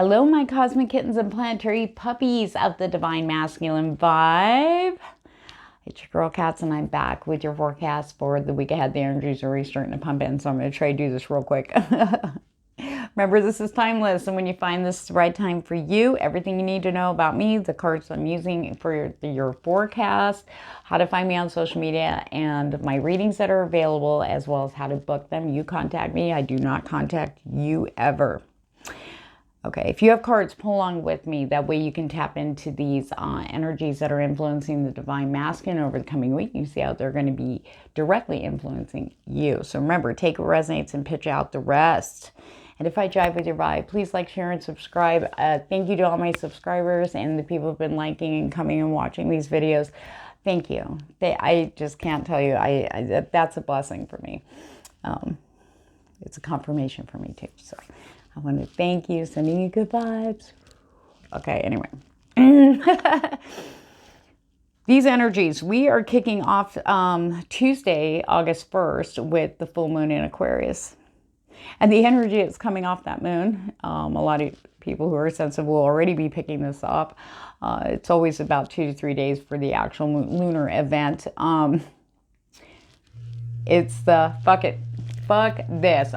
Hello, my cosmic kittens and planetary puppies of the divine masculine vibe. It's your girl Cats, and I'm back with your forecast for the week ahead. The energies are already starting to pump in, so I'm going to try to do this real quick. Remember, this is timeless, and when you find this the right time for you, everything you need to know about me, the cards I'm using for your forecast, how to find me on social media, and my readings that are available, as well as how to book them. You contact me. I do not contact you ever. Okay, if you have cards, pull along with me. That way you can tap into these energies that are influencing the divine masculine over the coming week. You see how they're going to be directly influencing you. So remember, take what resonates and pitch out the rest. And if I jive with your vibe, please like, share, and subscribe. Thank you to all my subscribers and the people who've been liking and coming and watching these videos. Thank you. I just can't tell you. That's a blessing for me. It's a confirmation for me too. So I want to thank you, sending you good vibes. Okay, anyway. These energies, we are kicking off Tuesday, August 1st with the full moon in Aquarius. And the energy that's coming off that moon, a lot of people who are sensitive will already be picking this up. It's always about 2 to 3 days for the actual lunar event. It's the fuck this.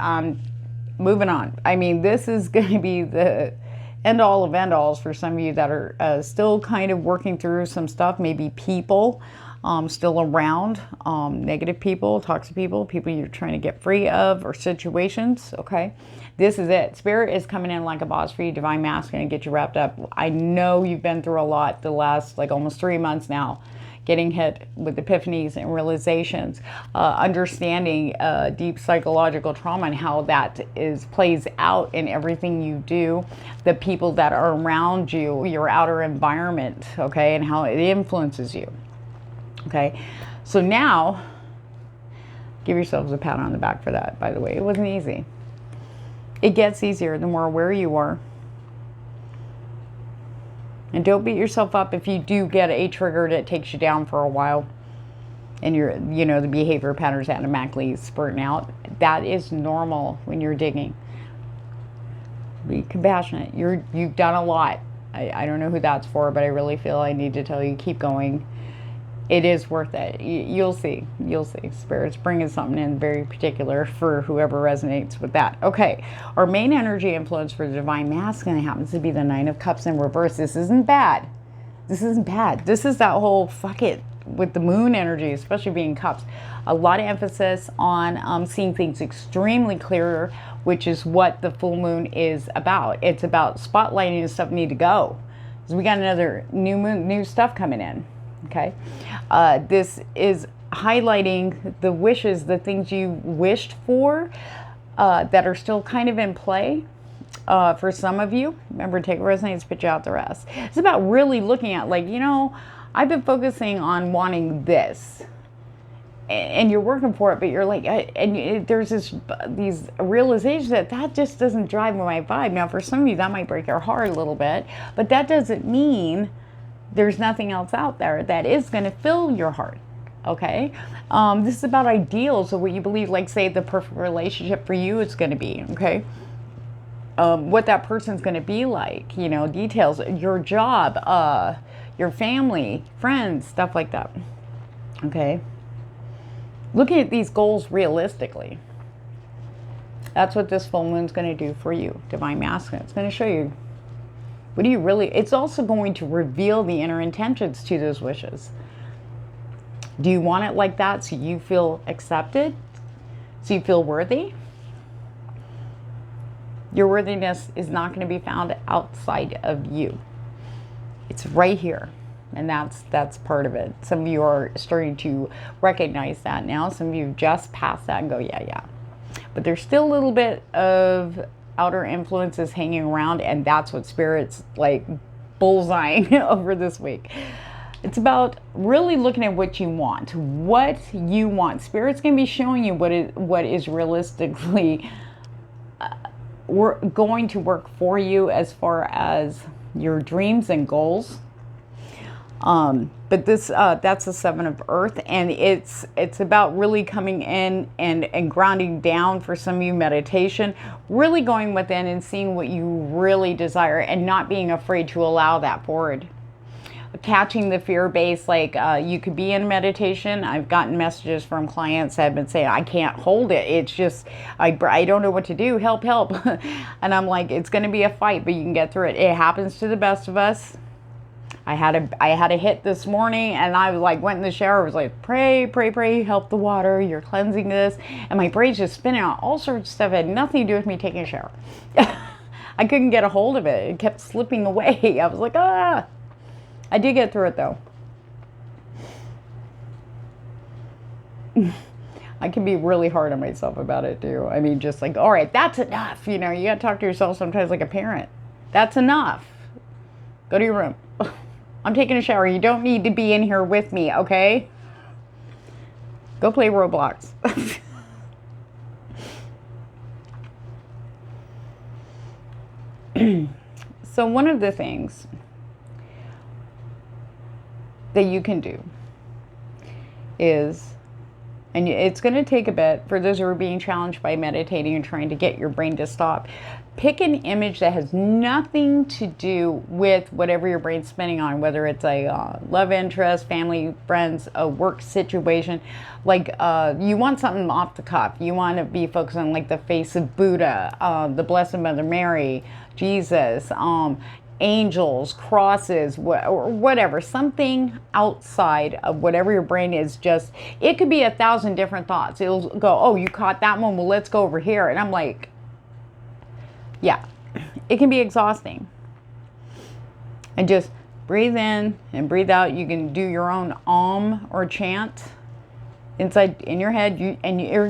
Moving on. I mean, this is going to be the end all of end alls for some of you that are still kind of working through some stuff. Maybe people still around, negative people, toxic people you're trying to get free of, or situations. Okay, this is it. Spirit is coming in like a boss for you. Divine masculine, get you wrapped up. I know you've been through a lot the last almost 3 months now, getting hit with epiphanies and realizations, understanding deep psychological trauma and how that plays out in everything you do, the people that are around you, your outer environment, okay, and how it influences you, okay? So now, give yourselves a pat on the back for that, by the way. It wasn't easy. It gets easier the more aware you are. And don't beat yourself up if you do get a trigger that takes you down for a while and the behavior patterns automatically spurting out. That is normal when you're digging. Be compassionate. You've done a lot. I don't know who that's for, but I really feel I need to tell you, keep going. It is worth it. You'll see. Spirit's bringing something in very particular for whoever resonates with that. Okay, our main energy influence for the divine masculine happens to be the Nine of Cups in reverse. This isn't bad. This is that whole fuck it with the moon energy, especially being cups. A lot of emphasis on seeing things extremely clearer, which is what the full moon is about. It's about spotlighting the stuff need to go. Because we got another new stuff coming in. Okay, this is highlighting the wishes, the things you wished for that are still kind of in play for some of you. Remember, take what resonates, pitch out the rest. It's about really looking at, I've been focusing on wanting this, and you're working for it, but you're there's these realizations that just doesn't drive my vibe. Now, for some of you, that might break your heart a little bit, but that doesn't mean there's nothing else out there that is going to fill your heart, okay? This is about ideals of what you believe, say, the perfect relationship for you is going to be, okay? What that person's going to be like, details, your job, your family, friends, stuff like that, okay? Looking at these goals realistically. That's what this full moon's going to do for you, divine masculine. It's going to show you, what do you really, it's also going to reveal the inner intentions to those wishes. Do you want it like that so you feel accepted? So you feel worthy? Your worthiness is not going to be found outside of you. It's right here. And that's part of it. Some of you are starting to recognize that now. Some of you just passed that and go, yeah. But there's still a little bit of outer influences hanging around, and that's what Spirit's bullseyeing over this week. It's about really looking at what you want. Spirit's going to be showing you what is realistically going to work for you as far as your dreams and goals. But this, that's the Seven of Earth, and it's about really coming in and grounding down for some of you, meditation, really going within and seeing what you really desire and not being afraid to allow that forward. Catching the fear base, like you could be in meditation. I've gotten messages from clients that have been saying, I can't hold it. It's just, I don't know what to do. Help, help. And I'm like, it's going to be a fight, but you can get through it. It happens to the best of us. I had a hit this morning, and I was like, went in the shower, was like, pray, pray, pray, help the water, you're cleansing this. And my brain's just spinning out all sorts of stuff. It had nothing to do with me taking a shower. I couldn't get a hold of it. It kept slipping away. I was like, ah. I did get through it though. I can be really hard on myself about it too. I mean, just like, all right, that's enough. You know, you got to talk to yourself sometimes like a parent. That's enough. Go to your room. I'm taking a shower. You don't need to be in here with me, okay? Go play Roblox. So one of the things that you can do is, and it's going to take a bit for those who are being challenged by meditating and trying to get your brain to stop, pick an image that has nothing to do with whatever your brain's spinning on, whether it's a love interest, family, friends, a work situation. Like you want something off the cuff. You want to be focused on like the face of Buddha, the Blessed Mother Mary, Jesus, angels, crosses, or whatever, something outside of whatever your brain is. Just, it could be 1,000 different thoughts. It'll go, oh, you caught that one, well, let's go over here. And I'm like, yeah, it can be exhausting. And just breathe in and breathe out. You can do your own or chant inside in your head, you're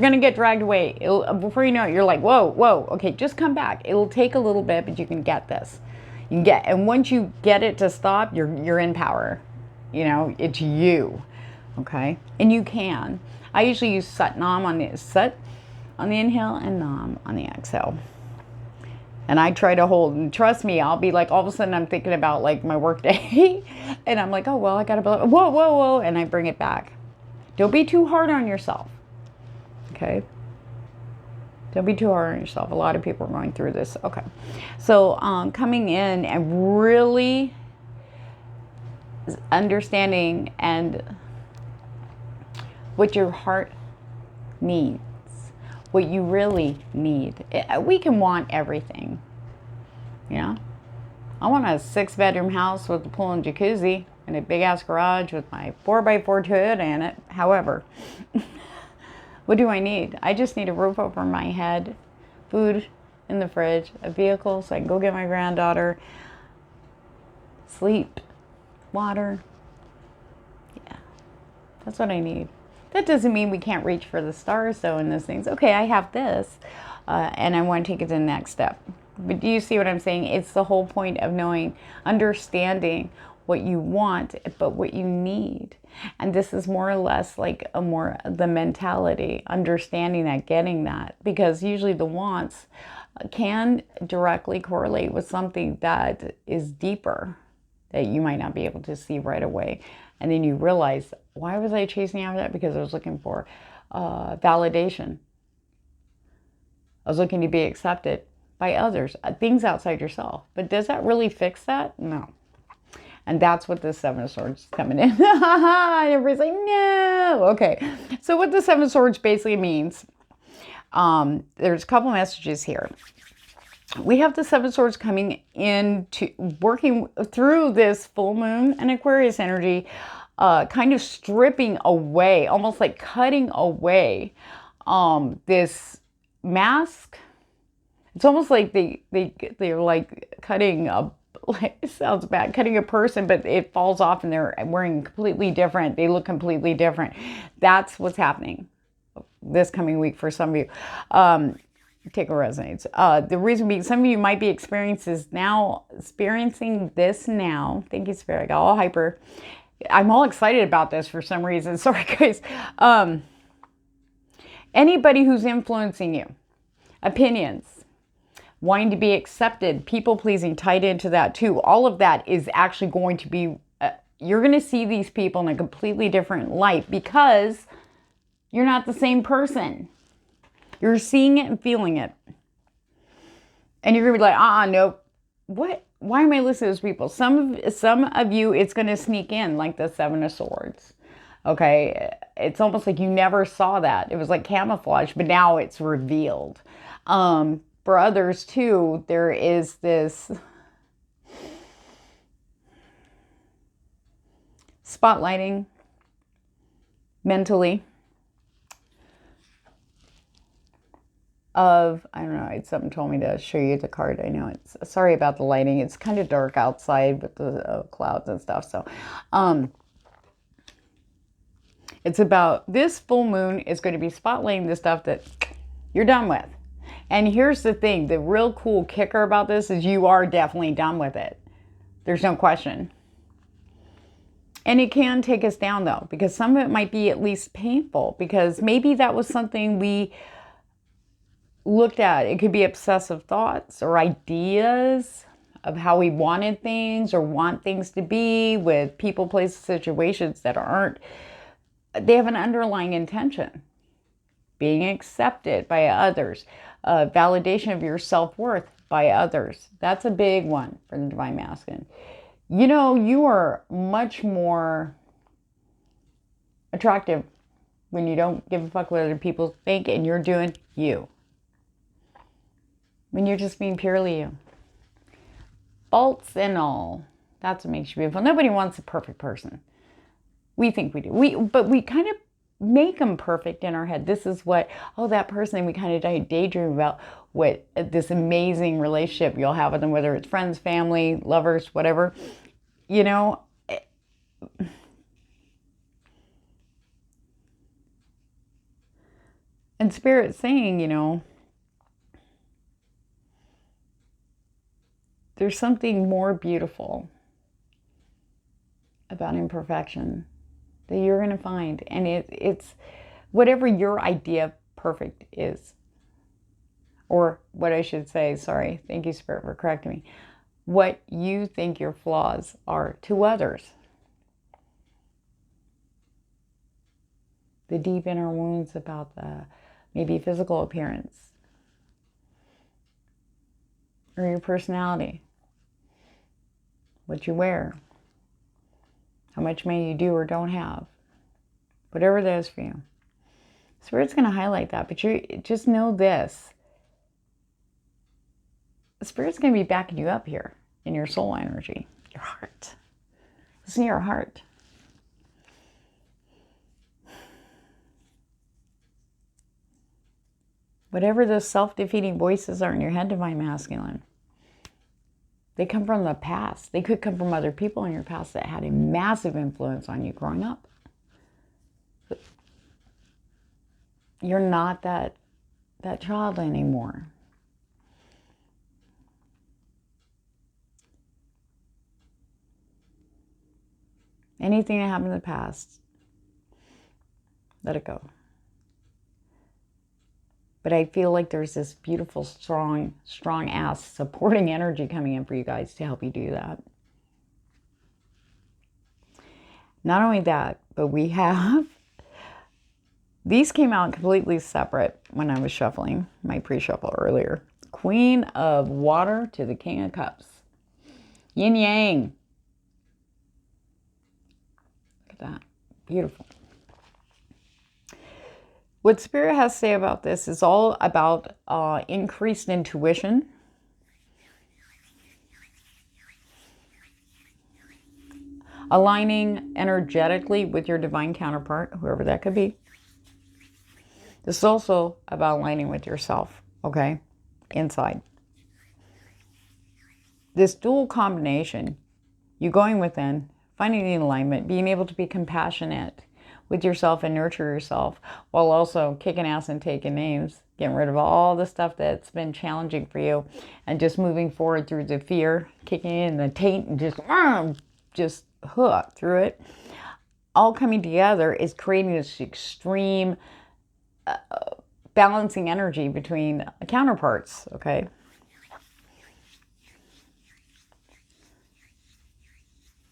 going to get dragged away. Before you know it, you're like, whoa, okay, just come back. It'll take a little bit, but you can get this. And once you get it to stop, you're in power. You know, it's you. Okay? And you can. I usually use Sat Nam on the inhale and Nam on the exhale. And I try to hold, and trust me, I'll be like, all of a sudden I'm thinking about like my work day. And I'm like, oh, well, I got to, whoa. And I bring it back. Don't be too hard on yourself. Okay? Don't be too hard on yourself. A lot of people are going through this. Okay. So coming in and really understanding and what your heart needs, what you really need. We can want everything. You know? I want a 6-bedroom house with a pool and jacuzzi and a big ass garage with my 4x4 Toyota in it. However, what do I need? I just need a roof over my head, food in the fridge, a vehicle so I can go get my granddaughter, sleep, water. Yeah, that's what I need. That doesn't mean we can't reach for the stars though in those things. Okay, I have this and I want to take it to the next step. But do you see what I'm saying? It's the whole point of knowing, understanding what you want, but what you need. And this is more or less like the mentality, understanding that, getting that, because usually the wants can directly correlate with something that is deeper that you might not be able to see right away. And then you realize, why was I chasing after that? Because I was looking for validation. I was looking to be accepted by others, things outside yourself. But does that really fix that? No. And that's what the Seven of Swords is coming in. And everybody's like, no. Okay. So what the Seven of Swords basically means, there's a couple messages here. We have the Seven of Swords coming into working through this full moon and Aquarius energy, kind of stripping away, almost like cutting away this mask. It's almost like they're like cutting a, like, it sounds bad, cutting a person, but it falls off and they're wearing completely different. They look completely different. That's what's happening this coming week for some of you. Take what resonates. The reason being, some of you might be experiencing this now. Thank you, Spirit. I got all hyper. I'm all excited about this for some reason. Sorry, guys. Anybody who's influencing you, opinions, wanting to be accepted, people pleasing, tied into that too. All of that is actually going to be you're going to see these people in a completely different light because you're not the same person. You're seeing it and feeling it. And you're going to be like, nope. What? Why am I listening to those people? Some of you, it's going to sneak in like the Seven of Swords. Okay? It's almost like you never saw that. It was like camouflage, but now it's revealed. For others too, there is this spotlighting mentally of, I don't know, something told me to show you the card. I know it's, sorry about the lighting. It's kind of dark outside with the clouds and stuff. So, it's about this full moon is going to be spotlighting the stuff that you're done with. And here's the thing, the real cool kicker about this is you are definitely done with it. There's no question. And it can take us down though, because some of it might be at least painful, because maybe that was something we looked at. It could be obsessive thoughts or ideas of how we wanted things or want things to be with people, places, situations that aren't, they have an underlying intention. Being accepted by others, validation of your self-worth by others. That's a big one for the Divine Masculine. You know, you are much more attractive when you don't give a fuck what other people think and you're doing you. When you're just being purely you. Faults and all. That's what makes you beautiful. Nobody wants a perfect person. We think we do. But we kind of make them perfect in our head. This is what, that person, and we kind of daydream about what this amazing relationship you'll have with them, whether it's friends, family, lovers, whatever. You know, and Spirit's saying, you know, there's something more beautiful about imperfection that you're going to find. And it's whatever your idea of perfect is. Or what I should say, sorry, thank you, Spirit, for correcting me. What you think your flaws are to others. The deep inner wounds about the maybe physical appearance. Or your personality. What you wear. How much money you do or don't have. Whatever that is for you. Spirit's going to highlight that. But you just know this. Spirit's going to be backing you up here in your soul energy. Your heart. Listen to your heart. Whatever those self-defeating voices are in your head, Divine Masculine, they come from the past. They could come from other people in your past that had a massive influence on you growing up. You're not that child anymore. Anything that happened in the past, let it go. But I feel like there's this beautiful, strong ass supporting energy coming in for you guys to help you do that. Not only that, but we have, these came out completely separate when I was shuffling my pre-shuffle earlier. Queen of Water to the King of Cups. Yin Yang. Look at that. Beautiful. What Spirit has to say about this is all about increased intuition. Aligning energetically with your divine counterpart, whoever that could be. This is also about aligning with yourself, okay? Inside. This dual combination, you going within, finding the alignment, being able to be compassionate with yourself and nurture yourself, while also kicking ass and taking names, getting rid of all the stuff that's been challenging for you, and just moving forward through the fear, kicking in the taint, and just through it. All coming together is creating this extreme balancing energy between counterparts, okay?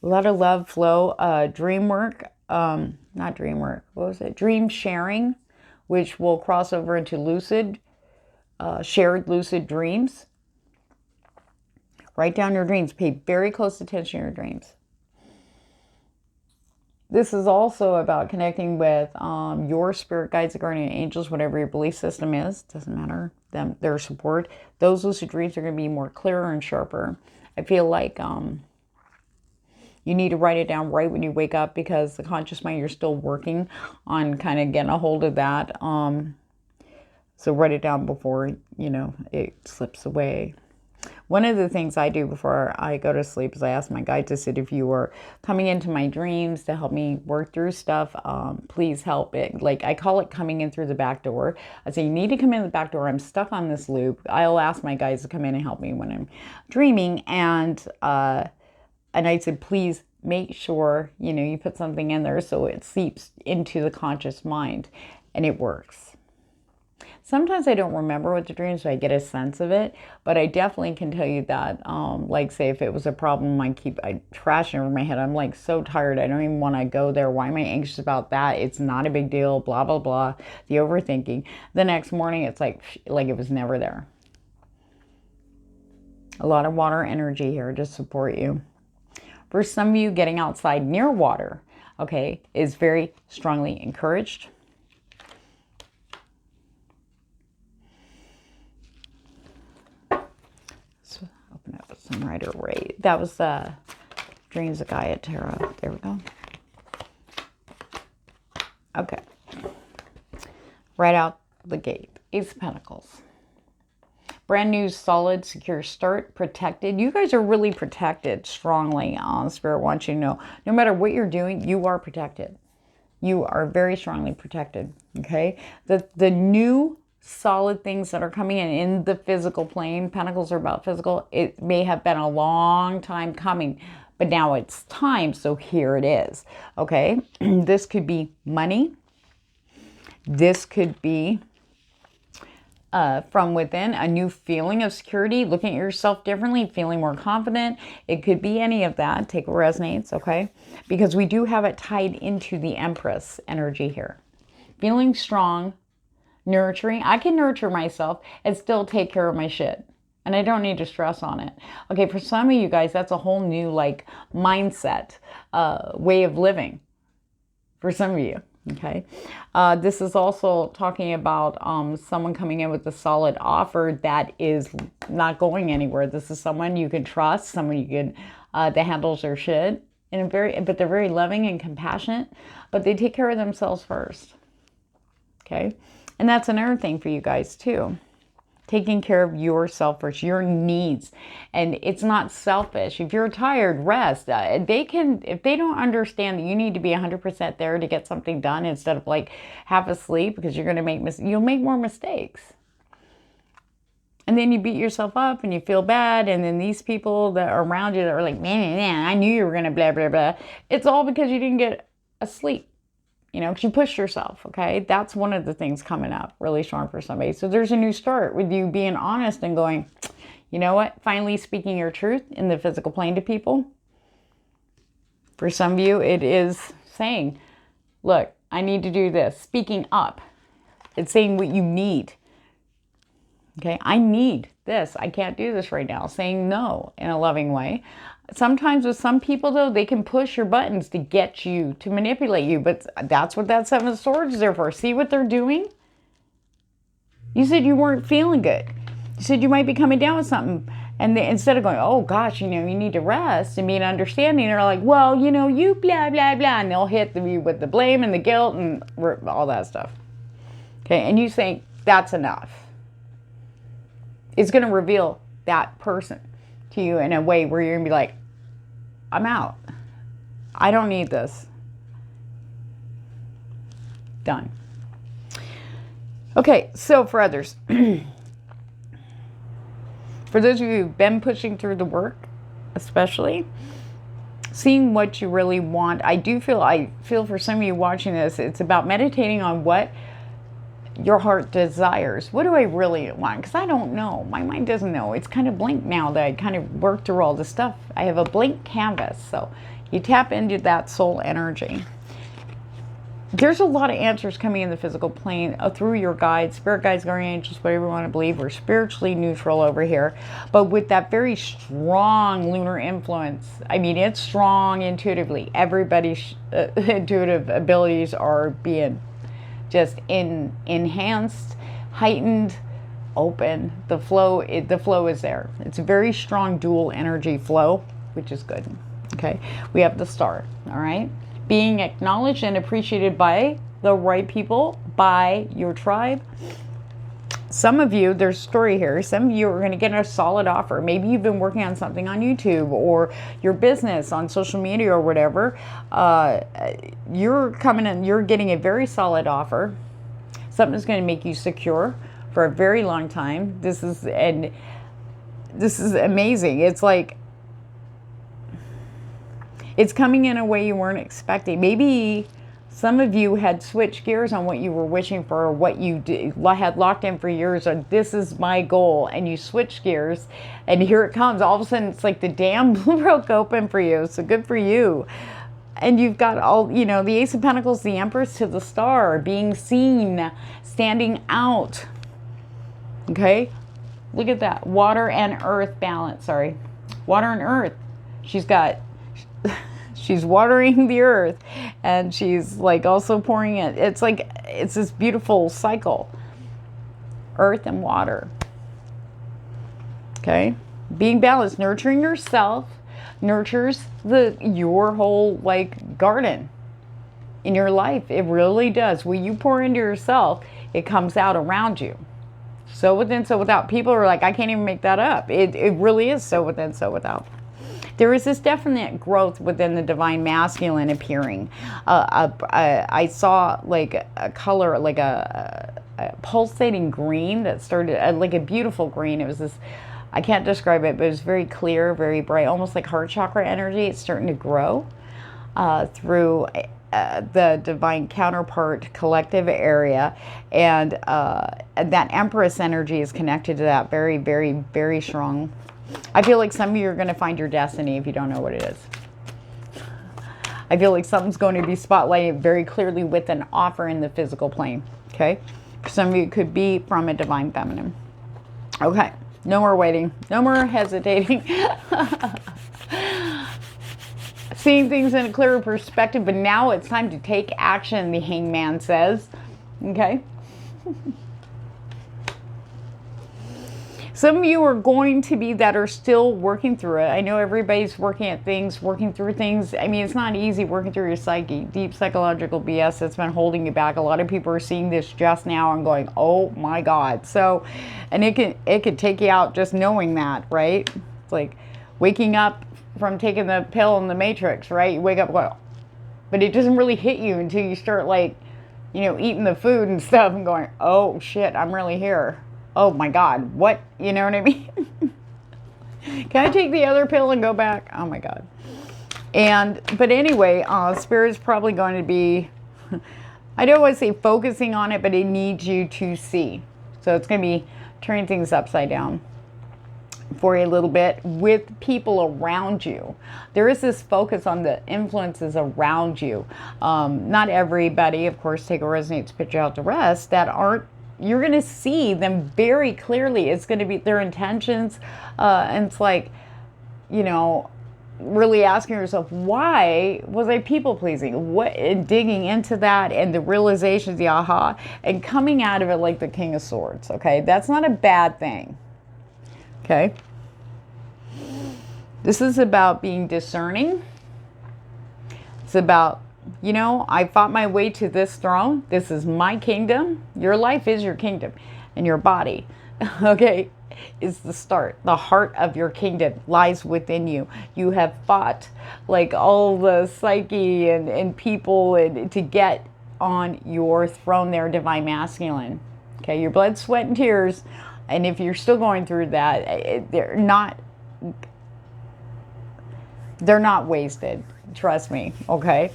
A lot of love flow, dream work, not dream work, what was it? Dream sharing, which will cross over into lucid, shared lucid dreams. Write down your dreams. Pay very close attention to your dreams. This is also about connecting with your spirit guides, guardian angels, whatever your belief system is. Doesn't matter. Their support. Those lucid dreams are going to be more clearer and sharper. I feel like you need to write it down right when you wake up, because the conscious mind, you're still working on kind of getting a hold of that. So write it down before, it slips away. One of the things I do before I go to sleep is I ask my guides, I said, if you are coming into my dreams to help me work through stuff, please help it. Like, I call it coming in through the back door. I say, you need to come in the back door. I'm stuck on this loop. I'll ask my guides to come in and help me when I'm dreaming. And I said, please make sure, you put something in there so it seeps into the conscious mind, and it works. Sometimes I don't remember what the dream is, so I get a sense of it, but I definitely can tell you that, like, say if it was a problem, I trash it over my head. I'm like so tired. I don't even want to go there. Why am I anxious about that? It's not a big deal, blah, blah, blah. The overthinking. The next morning, it's like it was never there. A lot of water energy here to support you. For some of you, getting outside near water, okay, is very strongly encouraged. So open up with some Rider Waite. That was the Dreams of Gaia Tarot. There we go. Okay. Right out the gate. Ace of Pentacles. Brand new, solid, secure start, protected. You guys are really protected strongly. Spirit wants you to know, no matter what you're doing, you are protected. You are very strongly protected, okay? The new solid things that are coming in the physical plane, Pentacles are about physical, it may have been a long time coming, but now it's time, so here it is, okay? This could be money. This could be from within, a new feeling of security, looking at yourself differently, feeling more confident. It could be any of that. Take what resonates, okay? Because we do have it tied into the Empress energy here. Feeling strong, nurturing. I can nurture myself and still take care of my shit. And I don't need to stress on it. Okay, for some of you guys, that's a whole new, like, mindset, way of living. For some of you. Okay, this is also talking about someone coming in with a solid offer that is not going anywhere. This is someone you can trust, someone you can that handles their shit, and but they're very loving and compassionate, but they take care of themselves first. Okay, and that's another thing for you guys too. Taking care of yourself first, your needs. And it's not selfish. If you're tired, rest. If they don't understand that you need to be 100% there to get something done instead of like half asleep, because you're going to you'll make more mistakes. And then you beat yourself up and you feel bad. And then these people that are around you that are like, man, I knew you were going to blah, blah, blah. It's all because you didn't get asleep. Because you pushed yourself, okay? That's one of the things coming up really strong for somebody. So there's a new start with you being honest and going, you know what? Finally speaking your truth in the physical plane to people. For some of you, it is saying, look, I need to do this. Speaking up. It's saying what you need. Okay? I need this. I can't do this right now. Saying no in a loving way. Sometimes with some people, though, they can push your buttons to get you, to manipulate you. But that's what that Seven of Swords is there for. See what they're doing? You said you weren't feeling good. You said you might be coming down with something. And instead of going, oh, gosh, you need to rest and be understanding, they're like, well, you blah, blah, blah. And they'll hit you with the blame and the guilt and all that stuff. Okay, and you think that's enough. It's going to reveal that person to you in a way where you're gonna be like, I'm out. I don't need this. Done. Okay, so for others, for those of you who've been pushing through the work, especially seeing what you really want, I feel for some of you watching this, it's about meditating on what your heart desires. What do I really want? Because I don't know. My mind doesn't know. It's kind of blank now that I kind of worked through all this stuff. I have a blank canvas. So You tap into that soul energy. There's a lot of answers coming in the physical plane through your guides, spirit guides, guardian angels, whatever you want to believe. We're spiritually neutral over here. But with that very strong lunar influence, I mean, it's strong intuitively. Everybody's intuitive abilities are being just enhanced, heightened, open. The flow is there. It's a very strong dual energy flow, which is good. Okay, we have the star. All right, being acknowledged and appreciated by the right people, by your tribe. Some of you, there's a story here, some of you are going to get a solid offer. Maybe you've been working on something on YouTube or your business on social media or whatever. You're coming in, you're getting a very solid offer. Something that's going to make you secure for a very long time. This is amazing. It's like, it's coming in a way you weren't expecting. Maybe some of you had switched gears on what you were wishing for, or what you had locked in for years, or this is my goal, and you switched gears, and here it comes. All of a sudden, it's like the dam broke open for you, so good for you. And you've got all, you know, the Ace of Pentacles, the Empress to the Star, being seen, standing out. Okay? Look at that. Water and earth balance, sorry. Water and earth. She's watering the earth, and she's like also pouring it. It's like, it's this beautiful cycle. Earth and water. Okay? Being balanced, nurturing yourself nurtures your whole like garden in your life. It really does. When you pour into yourself, it comes out around you. So within, so without. People are like, I can't even make that up. It really is so within, so without. There is this definite growth within the divine masculine appearing. I saw like a color, like a pulsating green that started, like a beautiful green. It was this, I can't describe it, but it was very clear, very bright, almost like heart chakra energy. It's starting to grow through the divine counterpart collective area. And that Empress energy is connected to that very, very, very strong. I feel like some of you are going to find your destiny if you don't know what it is. I feel like something's going to be spotlighted very clearly with an offer in the physical plane. Okay? Some of you could be from a divine feminine. Okay. No more waiting. No more hesitating. Seeing things in a clearer perspective, but now it's time to take action, the Hangman says. Okay? Some of you are going to be that are still working through it. I know everybody's working at things, working through things. I mean, it's not easy working through your psyche. Deep psychological BS that's been holding you back. A lot of people are seeing this just now and going, oh my God. So, and it can take you out just knowing that, right? It's like waking up from taking the pill in the Matrix, right? You wake up going, but it doesn't really hit you until you start like, you know, eating the food and stuff and going, oh shit, I'm really here. Oh my God, what? You know what I mean? Can I take the other pill and go back? Oh my God. But anyway, Spirit's probably going to be, I don't want to say focusing on it, but it needs you to see. So it's going to be turning things upside down for a little bit with people around you. There is this focus on the influences around you. Not everybody, of course, take a resonates picture out the rest, that aren't, you're going to see them very clearly. It's going to be their intentions. And it's like, you know, really asking yourself, why was I people pleasing? What, and digging into that and the realizations, the aha, and coming out of it like the King of Swords. Okay. That's not a bad thing. Okay. This is about being discerning. It's about, you know, I fought my way to this throne. This is my kingdom. Your life is your kingdom. And your body, okay, is the start. The heart of your kingdom lies within you. You have fought like all the psyche and people and to get on your throne there, divine masculine. Okay, your blood, sweat, and tears. And if you're still going through that, they're not wasted. Trust me, okay?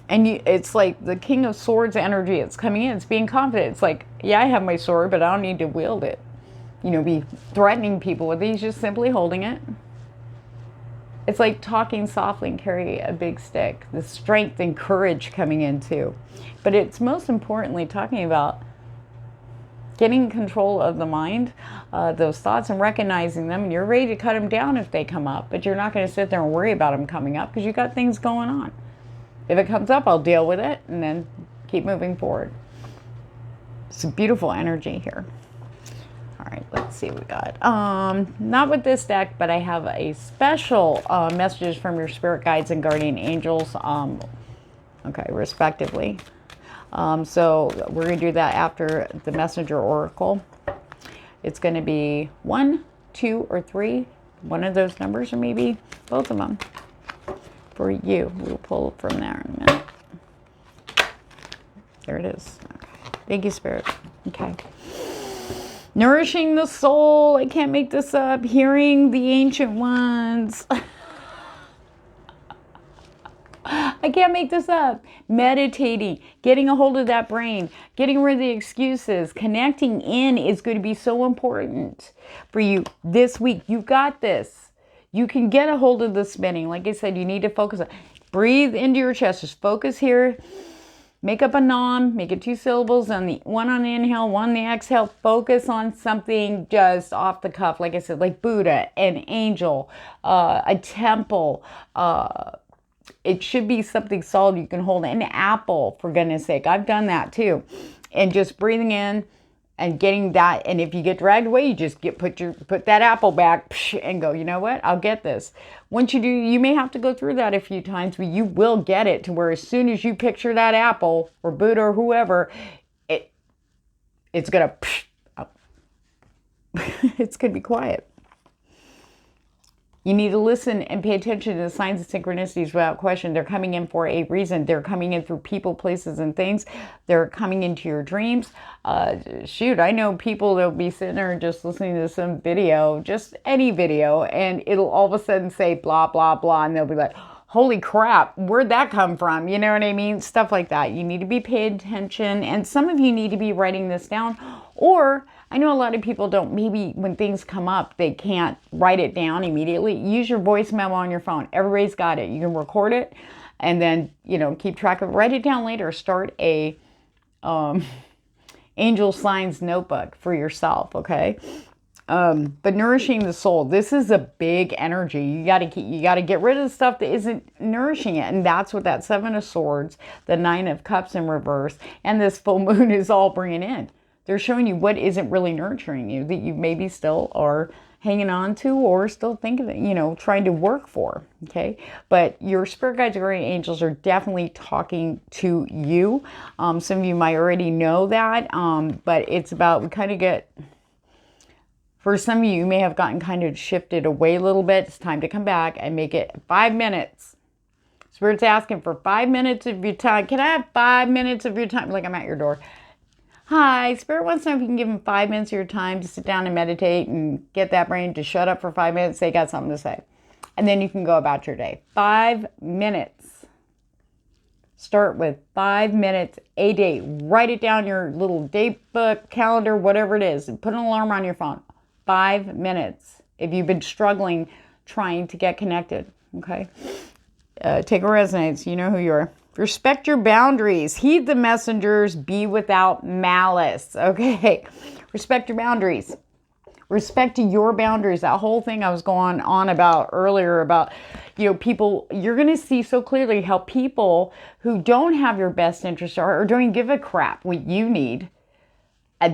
And it's like the King of Swords energy. It's coming in. It's being confident. It's like, yeah, I have my sword, but I don't need to wield it. You know, be threatening people with it. He's just simply holding it. It's like talking softly and carry a big stick. The strength and courage coming in too. But it's most importantly talking about getting control of the mind, those thoughts, and recognizing them. And you're ready to cut them down if they come up. But you're not going to sit there and worry about them coming up because you got things going on. If it comes up, I'll deal with it and then keep moving forward. It's a beautiful energy here. All right, let's see what we got. Not with this deck, but I have a special messages from your spirit guides and guardian angels, okay, respectively. So we're going to do that after the messenger oracle. It's going to be 1, 2, or 3, one of those numbers, or maybe both of them for you. We'll pull from there in a minute. There it is. Okay. Thank you, Spirit. Okay. Nourishing the soul. I can't make this up. Hearing the ancient ones. I can't make this up. Meditating, getting a hold of that brain, getting rid of the excuses, connecting in is going to be so important for you this week. You got this. You can get a hold of the spinning. Like I said, you need to focus on. Breathe into your chest. Just focus here. Make up a nom. Make it 2 syllables. On the one on the inhale, one on the exhale. Focus on something just off the cuff. Like I said, like Buddha, an angel, a temple. It should be something solid you can hold. An apple, for goodness sake. I've done that too. And just breathing in and getting that. And if you get dragged away, you just put that apple back and go, you know what? I'll get this. Once you do, you may have to go through that a few times, but you will get it to where as soon as you picture that apple or Buddha or whoever, it's going to, it's going to be quiet. You need to listen and pay attention to the signs and synchronicities without question. They're coming in for a reason. They're coming in through people, places, and things. They're coming into your dreams. Shoot, I know people that'll be sitting there just listening to some video, just any video, and it'll all of a sudden say blah, blah, blah, and they'll be like, holy crap, where'd that come from? You know what I mean? Stuff like that. You need to be paying attention, and some of you need to be writing this down, or I know a lot of people don't, maybe when things come up, they can't write it down immediately. Use your voice memo on your phone. Everybody's got it. You can record it and then, keep track of it. Write it down later. Start a angel signs notebook for yourself, okay? But nourishing the soul, this is a big energy. You got to get rid of the stuff that isn't nourishing it. And that's what that 7 of Swords, the 9 of Cups in reverse, and this full moon is all bringing in. They're showing you what isn't really nurturing you, that you maybe still are hanging on to or still thinking, trying to work for, okay? But your spirit guides, guardian angels are definitely talking to you. Some of you might already know that, but it's about, for some of you, you may have gotten kind of shifted away a little bit. It's time to come back and make it 5 minutes. Spirit's asking for 5 minutes of your time. Can I have 5 minutes of your time? Like I'm at your door. Hi, Spirit wants to know if you can give them 5 minutes of your time to sit down and meditate and get that brain to shut up for 5 minutes. They got something to say. And then you can go about your day. 5 minutes. Start with 5 minutes a day. Write it down your little date book, calendar, whatever it is. And put an alarm on your phone. 5 minutes. If you've been struggling trying to get connected, okay? Take a resonance. You know who you are. Respect your boundaries. Heed the messengers. Be without malice. Okay. Respect your boundaries. Respect your boundaries. That whole thing I was going on about earlier about, people, you're going to see so clearly how people who don't have your best interest or don't even give a crap what you need.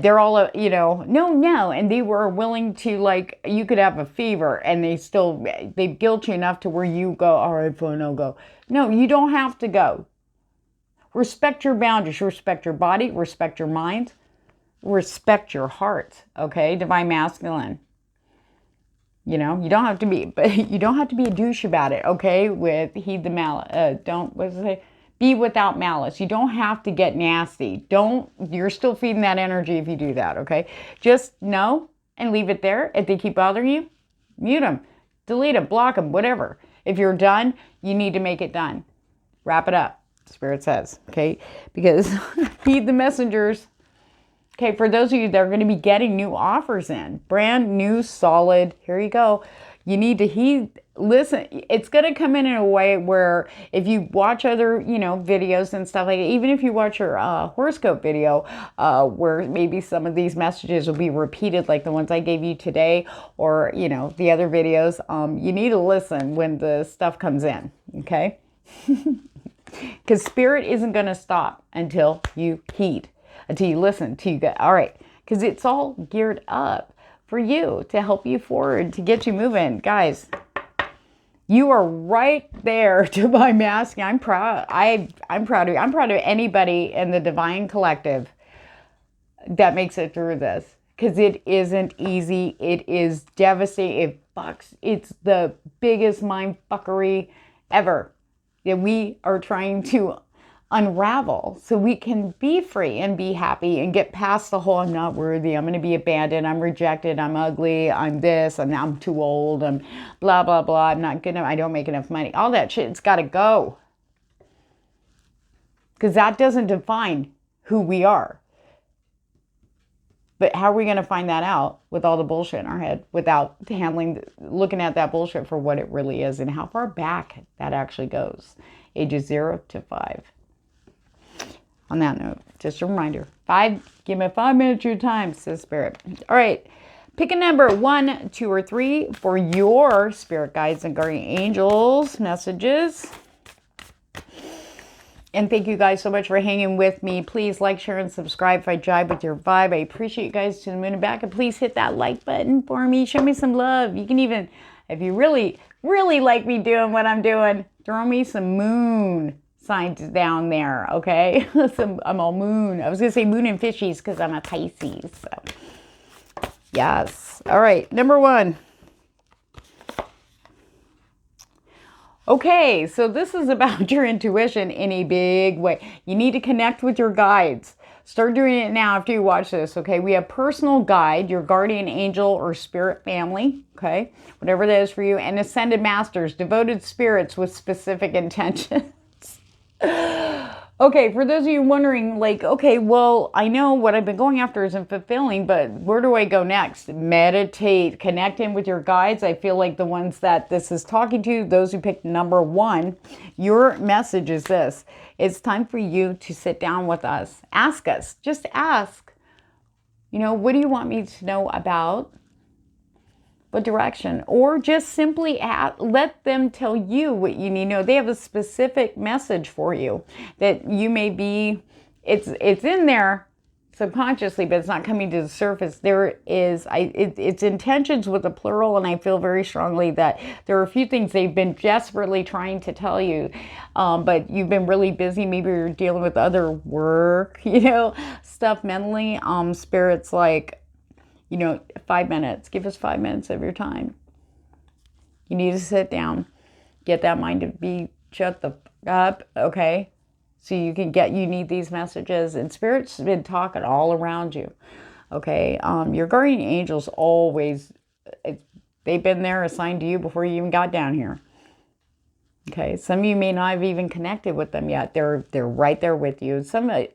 They're all, no. And they were willing to, you could have a fever and they guilt you enough to where you go, all right, fine, I'll go. No, you don't have to go. Respect your boundaries. Respect your body. Respect your mind. Respect your heart. Okay, Divine Masculine. You don't have to be, but you don't have to be a douche about it. Okay, heed the malice. Be without malice. You don't have to get nasty. You're still feeding that energy if you do that. Okay, just know and leave it there. If they keep bothering you, mute them, delete them, block them, whatever. If you're done, you need to make it done. Wrap it up. Spirit says, okay, because heed the messengers. Okay, for those of you that are going to be getting new offers in, brand new, solid, here you go. You need to heed, listen, it's going to come in a way where if you watch other, videos and stuff like that, even if you watch your horoscope video, where maybe some of these messages will be repeated, like the ones I gave you today, or, the other videos, you need to listen when the stuff comes in, okay? Because spirit isn't going to stop until you heed, until you listen, until you get, all right, because it's all geared up for you to help you forward, to get you moving. Guys, you are right there to my masking. I'm proud. I'm proud of you. I'm proud of anybody in the Divine Collective that makes it through this, because it isn't easy. It is devastating. It fucks. It's the biggest mind fuckery ever that we are trying to unravel so we can be free and be happy and get past the whole I'm not worthy, I'm going to be abandoned, I'm rejected, I'm ugly, I'm this, I'm too old, I'm blah, blah, blah, I'm not good enough, I don't make enough money. All that shit, it's got to go. Because that doesn't define who we are. But how are we going to find that out with all the bullshit in our head without looking at that bullshit for what it really is and how far back that actually goes? Ages 0 to 5. On that note, just a reminder, give me 5 minutes of your time, says Spirit. All right, pick a number 1, 2, or 3 for your spirit guides and guardian angels messages. And thank you guys so much for hanging with me. Please like, share, and subscribe if I jive with your vibe. I appreciate you guys to the moon and back. And please hit that like button for me. Show me some love. You can even, if you really, really like me doing what I'm doing, throw me some moon signs down there, okay? I'm all moon. I was going to say moon and fishies because I'm a Pisces. So, yes. All right, number 1. Okay, so this is about your intuition in a big way. You need to connect with your guides. Start doing it now after you watch this, okay? We have personal guide, your guardian angel or spirit family, okay? Whatever that is for you. And ascended masters, devoted spirits with specific intentions. Okay, for those of you wondering, like, okay, well, I know what I've been going after isn't fulfilling, but where do I go next? Meditate, connect in with your guides. I feel like the ones that this is talking to, those who picked number 1, your message is this. It's time for you to sit down with us. Ask us. Just ask. What do you want me to know about? What direction? Or just simply let them tell you what you need to know. They have a specific message for you that you may be, it's in there subconsciously, but it's not coming to the surface. There is, it's intentions with a plural, and I feel very strongly that there are a few things they've been desperately trying to tell you, but you've been really busy. Maybe you're dealing with other work, stuff mentally. Spirit's like, 5 minutes. Give us 5 minutes of your time. You need to sit down. Get that mind to be shut the fuck up, okay? So you need these messages. And Spirit's been talking all around you, okay? Your guardian angels always, they've been there assigned to you before you even got down here. Okay, some of you may not have even connected with them yet. They're right there with you.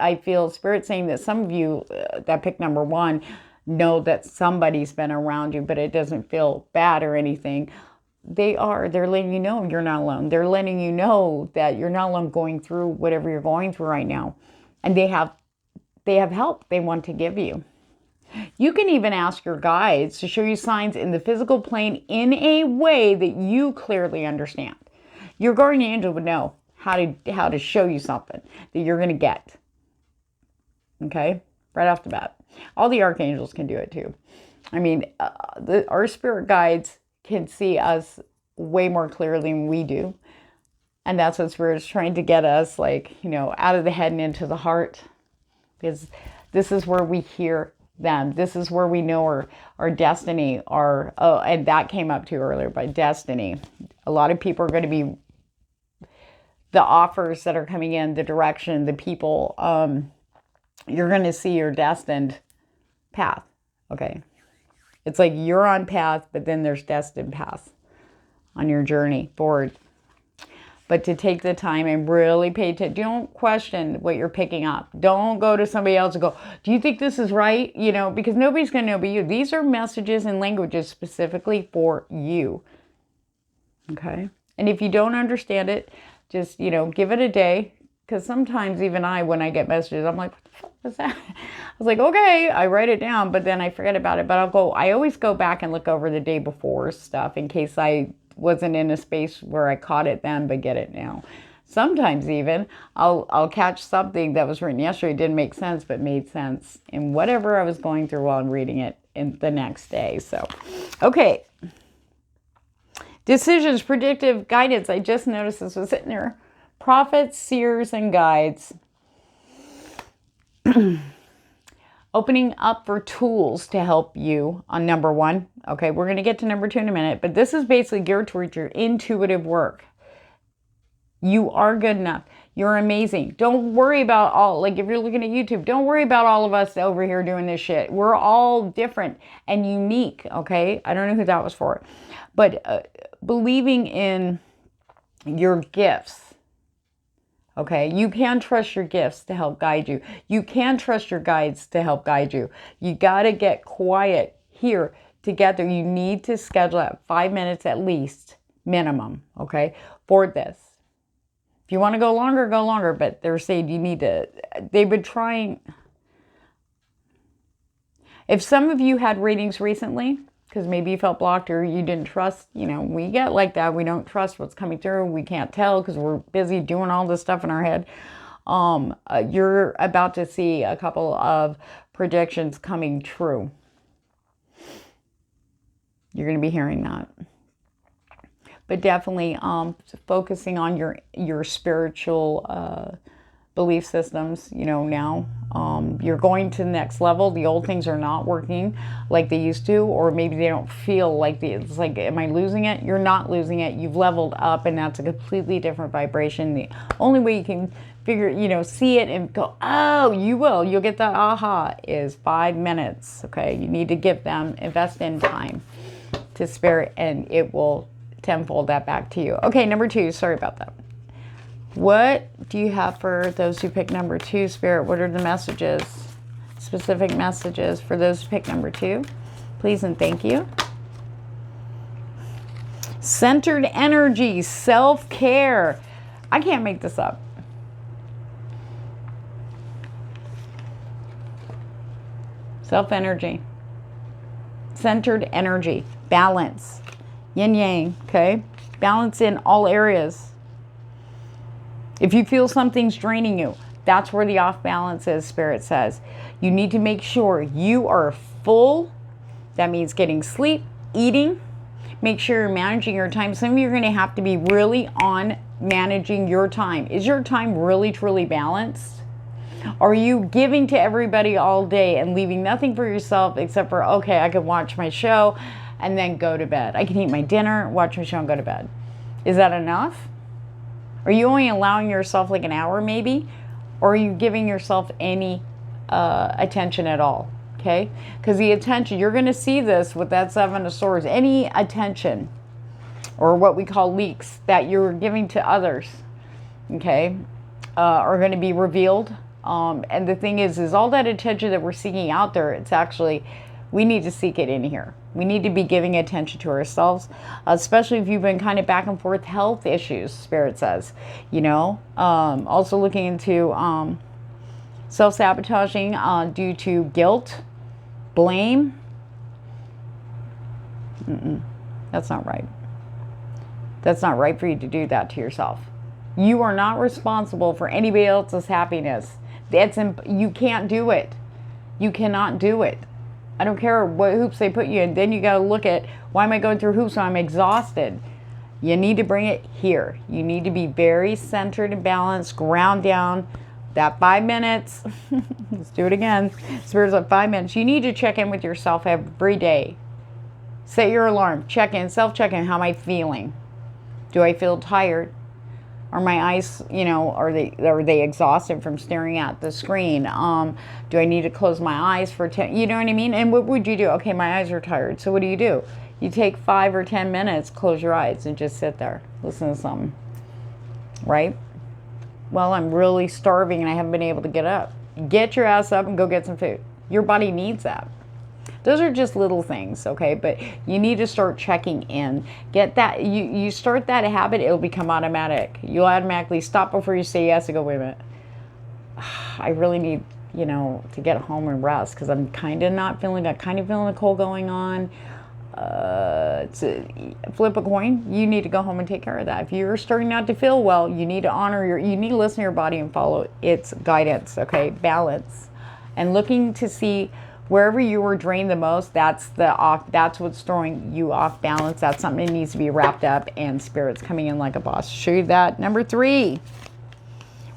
I feel Spirit saying that some of you that picked number 1 know that somebody's been around you, but it doesn't feel bad or anything. They're letting you know you're not alone. They're letting you know that you're not alone going through whatever you're going through right now. And they have help they want to give you. You can even ask your guides to show you signs in the physical plane in a way that you clearly understand. Your guardian angel would know how to show you something that you're going to get. Okay? Right off the bat. All the archangels can do it too. I mean, our spirit guides can see us way more clearly than we do. And that's what Spirit's trying to get us, out of the head and into the heart. Because this is where we hear them. This is where we know our destiny, and that came up too earlier, by destiny. A lot of people are going to be, the offers that are coming in, the direction, the people, you're going to see your destined path, okay? It's like you're on path, but then there's destined paths on your journey forward. But to take the time and really pay attention. Don't question what you're picking up. Don't go to somebody else and go, do you think this is right? Because nobody's going to know but you. These are messages and languages specifically for you. Okay. And if you don't understand it, just, give it a day. Because sometimes even when I get messages, I'm like, what the fuck was that? I was like, okay, I write it down, but then I forget about it. But I always go back and look over the day before stuff in case I wasn't in a space where I caught it then, but get it now. Sometimes even I'll catch something that was written yesterday, didn't make sense, but made sense in whatever I was going through while I'm reading it in the next day. So, okay. Decisions, predictive guidance. I just noticed this was sitting there. Prophets, seers, and guides. Opening up for tools to help you on number 1. Okay, we're going to get to number 2 in a minute, but this is basically geared towards your intuitive work. You are good enough. You're amazing. Don't worry about all, like if you're looking at YouTube, don't worry about all of us over here doing this shit. We're all different and unique, okay? I don't know who that was for. But believing in your gifts. Okay, you can trust your gifts to help guide you. You can trust your guides to help guide you. You got to get quiet here together. You need to schedule out 5 minutes at least, minimum, okay, for this. If you want to go longer, but they're saying you need to, they've been trying. If some of you had readings recently, because maybe you felt blocked or you didn't trust, we get like that. We don't trust what's coming through. We can't tell because we're busy doing all this stuff in our head. You're about to see a couple of predictions coming true. You're going to be hearing that. But definitely focusing on your spiritual belief systems, now. You're going to the next level. The old things are not working like they used to, or maybe they don't feel like it's like, am I losing it? You're not losing it. You've leveled up, and that's a completely different vibration. The only way you can figure, see it and go, oh, you'll get that aha is 5 minutes. Okay. You need to invest in time to spare, and it will tenfold that back to you. Okay. Number 2, sorry about that. What do you have for those who pick number 2, Spirit? What are the messages, specific messages for those who pick number 2? Please and thank you. Centered energy, self-care. I can't make this up. Self-energy. Centered energy. Balance. Yin-yang, okay? Balance in all areas. If you feel something's draining you, that's where the off balance is, Spirit says. You need to make sure you are full. That means getting sleep, eating. Make sure you're managing your time. Some of you are going to have to be really on managing your time. Is your time really, truly balanced? Are you giving to everybody all day and leaving nothing for yourself except for, okay, I can watch my show and then go to bed. I can eat my dinner, watch my show, and go to bed. Is that enough? Are you only allowing yourself like an hour maybe? Or are you giving yourself any attention at all? Okay? Because the attention, you're going to see this with that 7 of Swords. Any attention, or what we call leaks, that you're giving to others, okay, are going to be revealed. And the thing is all that attention that we're seeking out there, it's actually, we need to seek it in here. We need to be giving attention to ourselves, especially if you've been kind of back and forth health issues, Spirit says, also looking into self-sabotaging due to guilt, blame. That's not right. That's not right for you to do that to yourself. You are not responsible for anybody else's happiness. You can't do it. You cannot do it. I don't care what hoops they put you in. Then you got to look at, why am I going through hoops when I'm exhausted? You need to bring it here. You need to be very centered and balanced, ground down. That 5 minutes, let's do it again. Spirit's like 5 minutes. You need to check in with yourself every day. Set your alarm. Check in, self-check in. How am I feeling? Do I feel tired? Are my eyes, are they exhausted from staring at the screen? Do I need to close my eyes for 10? You know what I mean? And what would you do? Okay, my eyes are tired. So what do? You take 5 or 10 minutes, close your eyes, and just sit there. Listen to something. Right? Well, I'm really starving and I haven't been able to get up. Get your ass up and go get some food. Your body needs that. Those are just little things, okay? But you need to start checking in. Get that, you start that habit, it'll become automatic. You'll automatically stop before you say yes and go, wait a minute. I really need, to get home and rest because I'm kind of not feeling, a cold going on. Flip a coin. You need to go home and take care of that. If you're starting not to feel well, you need to you need to listen to your body and follow its guidance, okay? Balance. And looking to see wherever you were drained the most, that's what's throwing you off balance. That's something that needs to be wrapped up, and Spirit's coming in like a boss. Show you that. Number 3.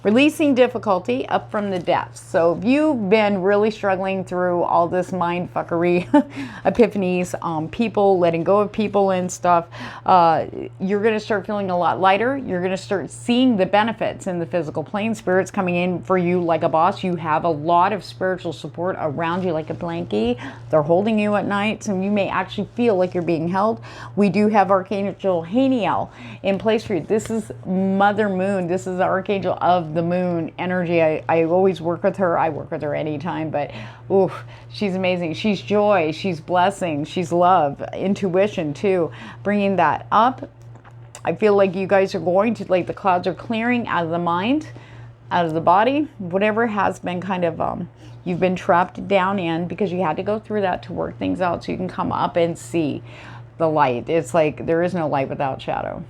Releasing difficulty up from the depths. So if you've been really struggling through all this mind fuckery, epiphanies, people, letting go of people and stuff, you're going to start feeling a lot lighter. You're going to start seeing the benefits in the physical plane. Spirit's coming in for you like a boss. You have a lot of spiritual support around you like a blankie. They're holding you at night, so you may actually feel like you're being held. We do have Archangel Haniel in place for you. This is Mother Moon. This is the Archangel of the Moon energy. I always work with her. I work with her anytime, but she's amazing. She's joy, she's blessing, she's love, intuition too, bringing that up. I feel like you guys are going to, like, the clouds are clearing out of the mind, out of the body, whatever has been kind of you've been trapped down in, because you had to go through that to work things out so you can come up and see the light. It's like there is no light without shadow.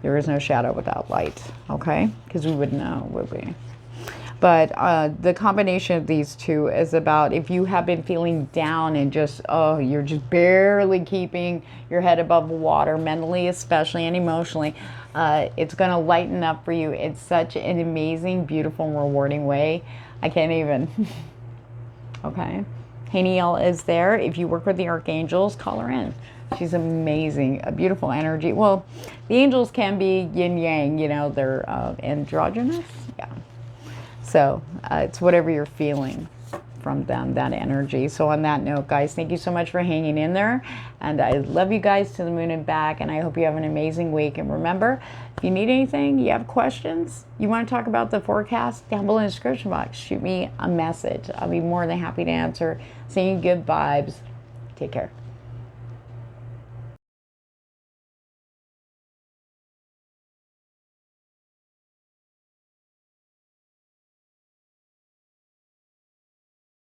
There is no shadow without light, okay? Because we wouldn't know, would we? But the combination of these two is about, if you have been feeling down and just, you're just barely keeping your head above water, mentally especially, and emotionally, it's going to lighten up for you. It's such an amazing, beautiful, and rewarding way. I can't even. Okay? Haniel is there. If you work with the archangels, call her in. She's amazing, a beautiful energy. Well, the angels can be yin yang, they're androgynous. Yeah. So it's whatever you're feeling from them, that energy. So on that note, guys, thank you so much for hanging in there. And I love you guys to the moon and back. And I hope you have an amazing week. And remember, if you need anything, you have questions, you want to talk about the forecast, down below in the description box, shoot me a message. I'll be more than happy to answer. Sending you good vibes. Take care.